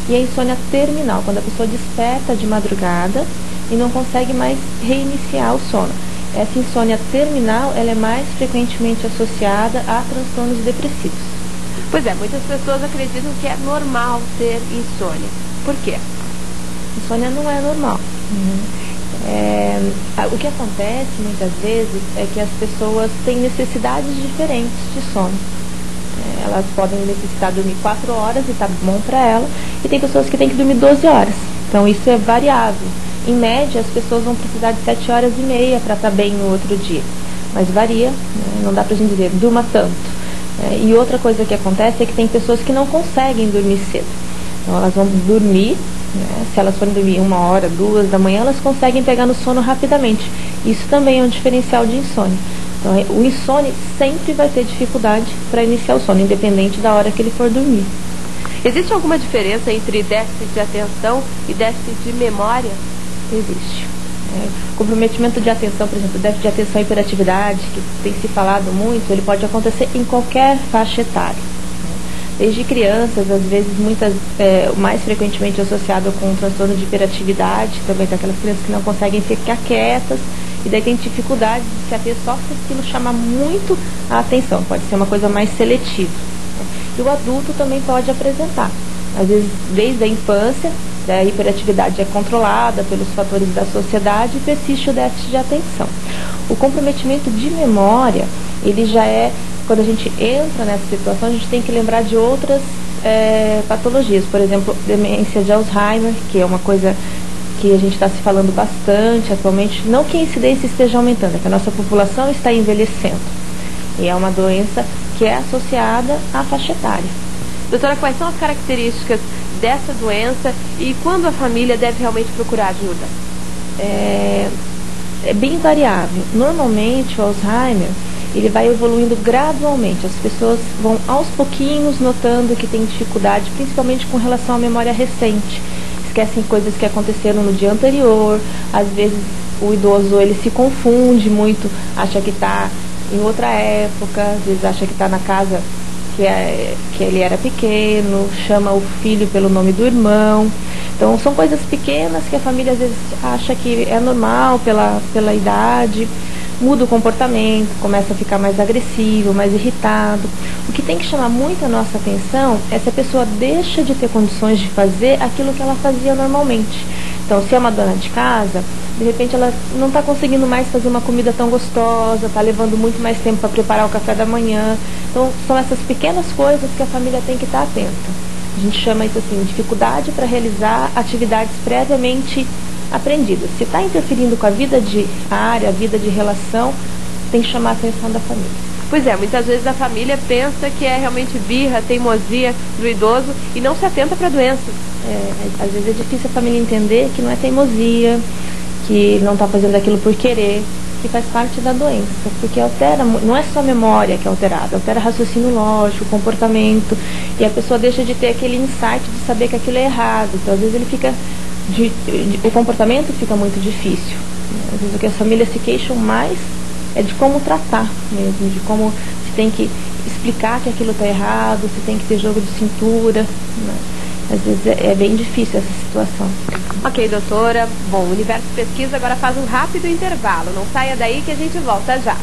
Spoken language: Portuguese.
e a insônia terminal, quando a pessoa desperta de madrugada e não consegue mais reiniciar o sono. Essa insônia terminal, ela é mais frequentemente associada a transtornos depressivos. Pois é, muitas pessoas acreditam que é normal ter insônia. Por quê? Insônia não é normal. O que acontece muitas vezes é que as pessoas têm necessidades diferentes de sono. Elas podem necessitar dormir 4 horas e está bom para ela, e tem pessoas que têm que dormir 12 horas. Então isso é variável. Em média, as pessoas vão precisar de 7 horas e meia para estar bem no outro dia. Mas varia, né? Não dá pra gente dizer, durma tanto. E outra coisa que acontece é que tem pessoas que não conseguem dormir cedo. Então elas vão dormir, né? Se elas forem dormir 1 hora, 2 da manhã, elas conseguem pegar no sono rapidamente. Isso também é um diferencial de insônia. Então o insônia sempre vai ter dificuldade para iniciar o sono, independente da hora que ele for dormir. Existe alguma diferença entre déficit de atenção e déficit de memória? Existe. Comprometimento de atenção, por exemplo, déficit de atenção e hiperatividade, que tem se falado muito, ele pode acontecer em qualquer faixa etária. Desde crianças, às vezes, mais frequentemente associado com um transtorno de hiperatividade, também tem aquelas crianças que não conseguem ficar quietas, e daí tem dificuldade de se ater só se aquilo chamar muito a atenção, pode ser uma coisa mais seletiva. E o adulto também pode apresentar, às vezes desde a infância, a hiperatividade é controlada pelos fatores da sociedade e persiste o déficit de atenção. O comprometimento de memória, ele já é, quando a gente entra nessa situação, a gente tem que lembrar de outras patologias, por exemplo, demência de Alzheimer, que é uma coisa que a gente está se falando bastante atualmente, não que a incidência esteja aumentando, é que a nossa população está envelhecendo. E é uma doença que é associada à faixa etária. Doutora, quais são as características dessa doença e quando a família deve realmente procurar ajuda? É bem variável. Normalmente o Alzheimer, ele vai evoluindo gradualmente. As pessoas vão aos pouquinhos notando que tem dificuldade, principalmente com relação à memória recente. Esquecem coisas que aconteceram no dia anterior. Às vezes o idoso ele se confunde muito, acha que está em outra época, às vezes acha que está na casa que ele era pequeno, chama o filho pelo nome do irmão. Então são coisas pequenas que a família às vezes acha que é normal pela idade, muda o comportamento, começa a ficar mais agressivo, mais irritado. O que tem que chamar muito a nossa atenção é se a pessoa deixa de ter condições de fazer aquilo que ela fazia normalmente. Então, se é uma dona de casa, de repente ela não está conseguindo mais fazer uma comida tão gostosa, está levando muito mais tempo para preparar o café da manhã. Então, são essas pequenas coisas que a família tem que estar atenta. A gente chama isso assim, dificuldade para realizar atividades previamente aprendidas. Se está interferindo com a vida diária, a vida de relação, tem que chamar a atenção da família. Pois é, muitas vezes a família pensa que é realmente birra, teimosia do idoso e não se atenta para a doença. Às vezes é difícil a família entender que não é teimosia, que não está fazendo aquilo por querer, que faz parte da doença, porque altera, não é só a memória que é alterada, altera raciocínio lógico, comportamento, e a pessoa deixa de ter aquele insight de saber que aquilo é errado. Então às vezes ele fica, o comportamento fica muito difícil. Às vezes o que as famílias se queixam mais é de como tratar mesmo, de como se tem que explicar que aquilo está errado, se tem que ter jogo de cintura, né? Às vezes é bem difícil essa situação. Ok, doutora. Bom, o Universo Pesquisa agora faz um rápido intervalo. Não saia daí que a gente volta já.